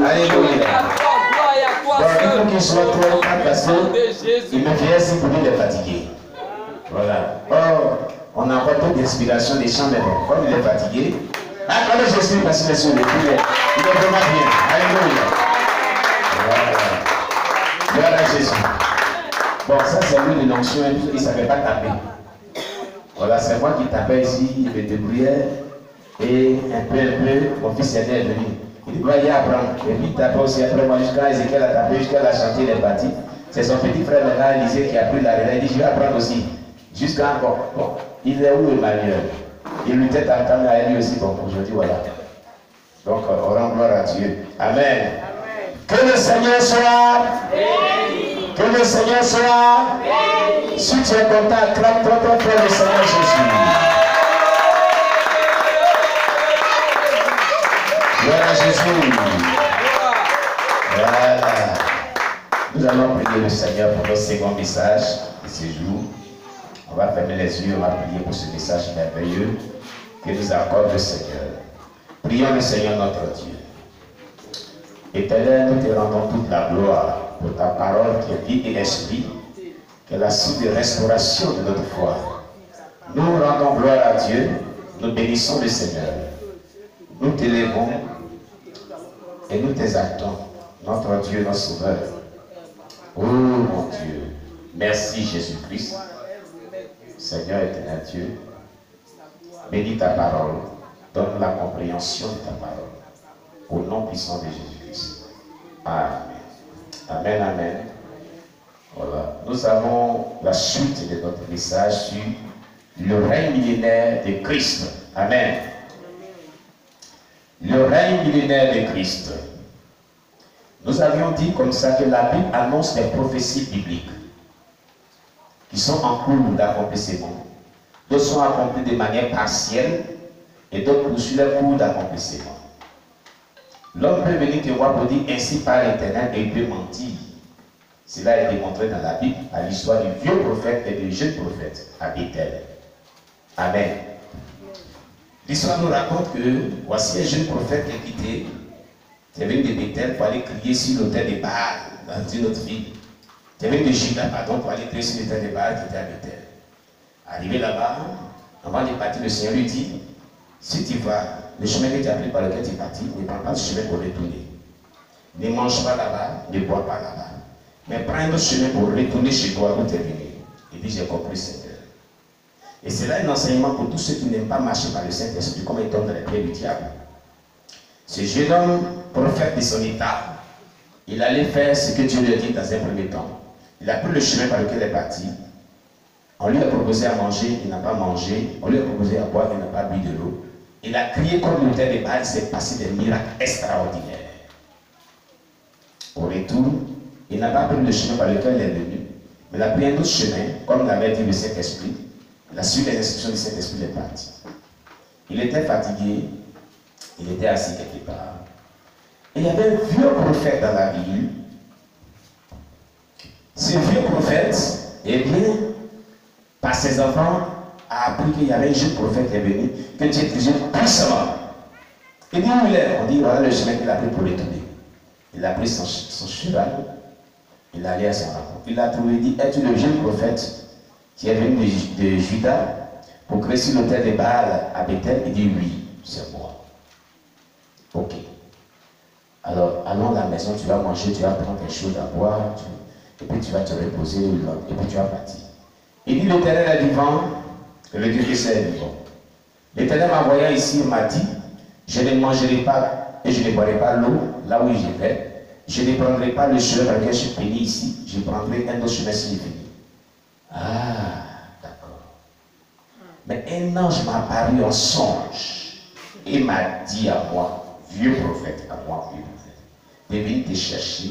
Alléluia. Bon, il faut qu'il soit trop calme parce qu'il me fait ainsi pour lui de fatiguer. Voilà. Oh, on a encore trop d'inspiration des chants, mais bon, comme il est fatigué. Ah, quand je suis parce qu'il est sur le coup, il est vraiment bien. Alléluia. Voilà. Gloire à Jésus. Bon, ça c'est lui de l'onction, il ne savait pas taper. Voilà, c'est moi qui tapais ici, il me débrouillait. Et un peu, mon fils est venu. Il dit, va y apprendre. Et puis il tapait aussi après moi, jusqu'à Ézéchiel a tapé, jusqu'à la chanter, il est parti. C'est son petit frère maintenant, Élisée, qui a pris la relève. Il dit, je vais apprendre aussi. Jusqu'à encore. Bon, il est où Emmanuel? Il lui était entamé à lui aussi. Bon, aujourd'hui, voilà. Donc, on rend gloire à Dieu. Amen. Que le Seigneur soit. Que le Seigneur soit. Si tu es content, acclame-toi pour le Seigneur Jésus. Gloire à Jésus. Voilà. Nous allons prier le Seigneur pour notre second message de ce jour. On va fermer les yeux, on va prier pour ce message merveilleux que nous accorde le Seigneur. Prions le Seigneur notre Dieu. Éternel, nous te rendons toute la gloire pour ta parole qui est vie et esprit, qui est la source de restauration de notre foi. Nous rendons gloire à Dieu, nous bénissons le Seigneur. Nous t'élèvons et nous t'exaltons, notre Dieu, notre Sauveur. Oh mon Dieu, merci Jésus-Christ. Seigneur éternel Dieu, bénis ta parole, donne la compréhension de ta parole, au nom puissant de Jésus-Christ. Amen. Amen, amen. Voilà. Nous avons la suite de notre message sur le règne millénaire de Christ. Amen. Le règne millénaire de Christ. Nous avions dit comme ça que la Bible annonce des prophéties bibliques qui sont en cours d'accomplissement. D'autres sont accomplies de manière partielle et d'autres poursuivent leur cours d'accomplissement. L'homme peut venir te voir pour dire ainsi par l'Éternel et il peut mentir. Cela est démontré dans la Bible à l'histoire du vieux prophète et du jeune prophète à Bethel. Amen. L'histoire nous raconte que voici un jeune prophète qui quittait, qui est venu de Bethel pour aller crier sur l'autel de Baal dans une autre ville. Qui est venu de Juda, pardon, pour aller crier sur l'autel de Baal qui était à Bethel. Arrivé là-bas, avant de partir, le Seigneur lui dit, si tu vas, le chemin que tu as pris par lequel tu es parti, ne prends pas le chemin pour retourner. Ne mange pas là-bas, ne bois pas là-bas. Mais prends un autre chemin pour retourner chez toi où tu es venu. Il dit, j'ai compris, Seigneur. Et c'est là un enseignement pour tous ceux qui n'aiment pas marcher par le Saint-Esprit, comme ils tombent dans les pieds du diable. Ce jeune homme, prophète de son état, il allait faire ce que Dieu lui a dit dans un premier temps. Il a pris le chemin par lequel il est parti. On lui a proposé à manger, il n'a pas mangé. On lui a proposé à boire, il n'a pas bu de l'eau. Il a crié comme l'autel de Baal, il s'est passé des miracles extraordinaires. Au retour, il n'a pas pris le chemin par lequel il est venu, mais il a pris un autre chemin, comme l'avait dit le Saint-Esprit. Il a suivi les instructions du Saint-Esprit, il est parti. Il était fatigué, il était assis quelque part. Et il y avait un vieux prophète dans la ville. Ce vieux prophète, eh bien, par ses enfants, a appris qu'il y avait un jeune prophète qui est venu, que Dieu utilisait puissamment. Il dit où il est? On dit voilà le chemin qu'il a pris pour retourner. Il a pris son cheval, il est allé à sa rencontre. Il l'a trouvé, il dit, es-tu le jeune prophète qui est venu de Juda pour créer sur l'autel de Baal à Bethel? Il dit oui, c'est moi. Ok. Alors, allons à la maison, tu vas manger, tu vas prendre quelque chose à boire, et puis tu vas te reposer, et puis tu vas partir. Il dit, l'Éternel est vivant, que le Dieu qui sait est vivant. L'Éternel m'a envoyé ici, il m'a dit, je ne mangerai pas et je ne boirai pas l'eau là où je vais. Je ne prendrai pas le chemin par lequel je suis venu ici, je prendrai un autre chemin si je finis. Ah, d'accord. Mais un ange m'a apparu en songe et m'a dit à moi, vieux prophète, de venir te chercher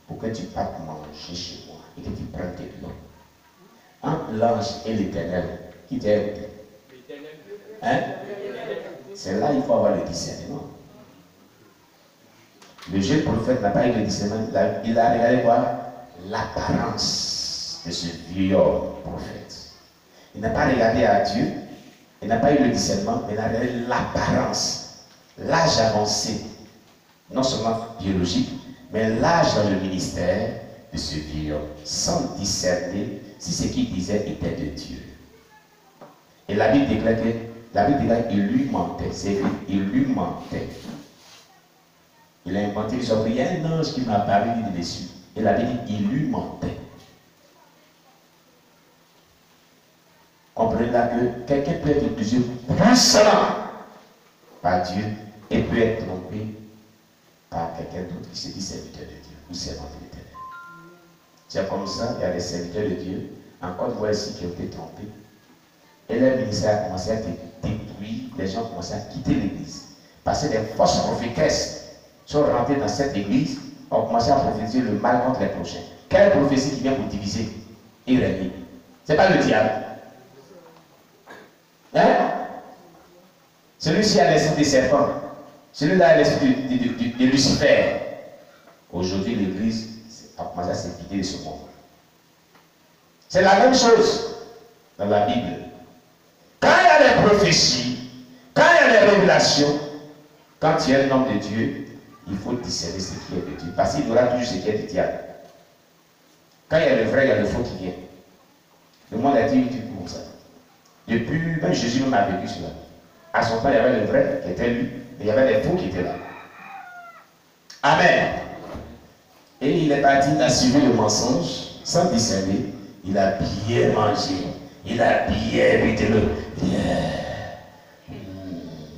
pour que tu partes manger chez moi et que tu prennes tes plans. Entre l'ange et l'Éternel, qui t'aide? Hein? C'est là qu'il faut avoir le discernement. Le jeune prophète n'a pas eu le discernement, il a regardé voir l'apparence de ce vieux prophète. Il n'a pas regardé à Dieu, il n'a pas eu le discernement, mais il a regardé l'apparence, l'âge avancé. Non seulement biologique, mais l'âge dans le ministère de ce vieux homme, sans discerner si ce qu'il disait était de Dieu. Et la Bible déclare qu'il lui mentait. C'est vrai, il lui mentait. Il a inventé une chose. Il y a un ange qui m'a apparu du dessus. Et la Bible dit qu'il lui mentait. Comprenez là que quelqu'un peut être plusieurs puissant par Dieu et peut être trompé par quelqu'un d'autre qui se dit serviteur de Dieu ou servant de l'Éternel. C'est comme ça, il y a des serviteurs de Dieu, encore une fois ici, qui ont été trompés. Et leur ministère a commencé à être détruit, les gens ont commencé à quitter l'église. Parce que des fausses prophétesses sont rentrées dans cette église, ont commencé à prophétiser le mal contre les prochains. Quelle prophétie qui vient pour diviser et régner? Ce n'est pas le diable. Hein? Celui-ci a l'esprit des serpents. Celui-là a l'esprit de Lucifer. Aujourd'hui, l'église a commencé à se vider de ce monde. C'est la même chose dans la Bible. Quand il y a des prophéties, quand il y a des révélations, quand tu es un homme de Dieu, il faut discerner ce qui est de Dieu. Parce qu'il y aura toujours ce qui est du diable. Quand il y a le vrai, il y a le faux qui vient. Le monde a dit comme ça. Depuis, même Jésus même a vécu cela. À son temps, il y avait le vrai qui était lui, et il y avait les faux qui étaient là. Amen. Et il est parti, il a suivi le mensonge, sans discerner. Il a bien mangé. Il a bien évité le bien.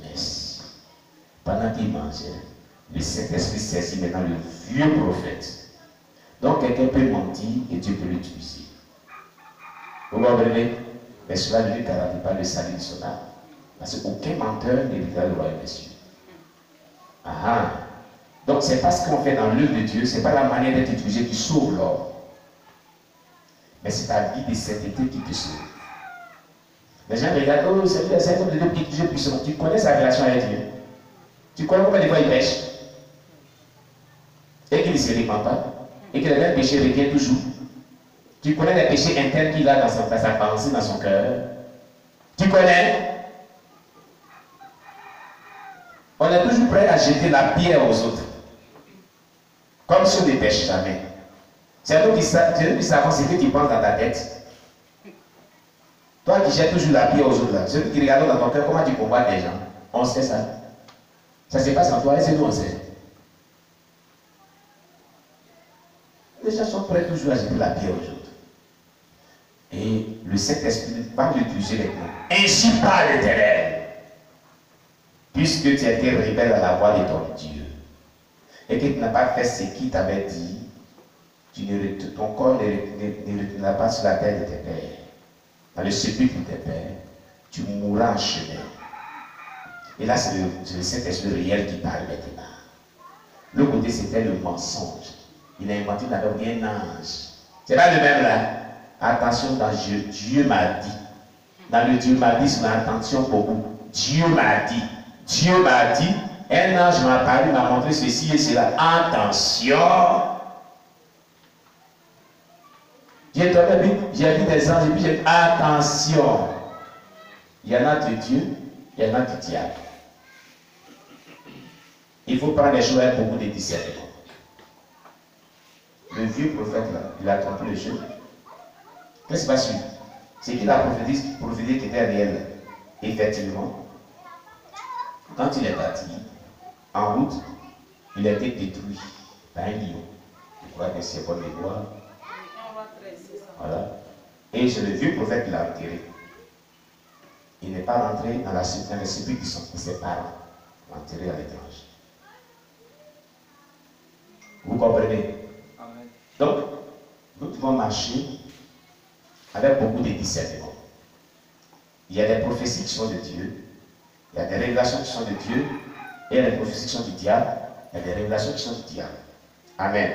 Merci. Pendant qu'il mangeait, le Saint-Esprit saisit maintenant le vieux prophète. Donc quelqu'un peut mentir et Dieu peut l'utiliser. Vous comprenez? Mais cela ne lui garantit pas le salut de son âme. Parce qu'aucun menteur n'héritera le royaume des cieux. Ah. Donc c'est pas ce qu'on fait dans l'œuvre de Dieu, c'est pas la manière d'être utilisé qui sauve l'homme. Mais c'est ta vie de sainteté qui te sauve. Les gens regardent, oh, c'est un homme de Dieu qui est toujours puissant. Tu connais sa relation avec Dieu. Tu connais combien de fois il pêche. Et qu'il ne se répand pas. Et que le même péché revient toujours. Tu connais les péchés internes qu'il a dans sa pensée, dans son cœur. Tu connais. On est toujours prêt à jeter la pierre aux autres. Comme si on ne pêche jamais. C'est nous qui savons ce que tu penses dans ta tête. Toi qui jettes toujours la pierre aux autres, là, celui qui regarde dans ton cœur, comment tu combats des gens? On sait ça. Ça se passe en toi et c'est nous, on sait. Les gens sont prêts toujours à jeter la pierre aux autres. Et le Saint-Esprit va l'utiliser les mots. Ainsi parle l'Éternel. Puisque tu as été rebelle à la voix de ton Dieu. Et que tu n'as pas fait ce qu'il t'avait dit, ton corps ne retournera pas sur la terre de tes pères. Dans le sépulcre de tes pères, tu mourras en chemin. Et là, c'est le Saint-Esprit réel qui parle maintenant. Le côté, c'était le mensonge. Il a inventé un ange. C'est pas le même là. Attention, dans Dieu m'a dit. Dans le Dieu m'a dit, c'est attention beaucoup. Dieu m'a dit. Dieu m'a dit. Un ange m'a apparu, m'a montré ceci et cela. Attention. J'ai vu des anges et puis j'ai dit attention. Il y en a de Dieu, il y en a du diable. Il faut prendre les choses avec beaucoup de discernement. Le vieux prophète là, il a trompé les choses. Qu'est-ce qui va suivre? C'est qu'il a prophétisé qui était réel. Effectivement, quand il est parti, en route, il a été détruit par un lion. Je crois que c'est bon de voir. Voilà. Et c'est le vieux prophète qui l'a enterré. Il n'est pas rentré dans le sépulcre de ses parents, enterré à l'étranger. Vous comprenez? Amen. Donc, nous devons marcher avec beaucoup de discernement. Il y a des prophéties qui sont de Dieu, il y a des révélations qui sont de Dieu, et il y a des prophéties qui sont du diable, il y a des révélations qui sont du diable. Amen.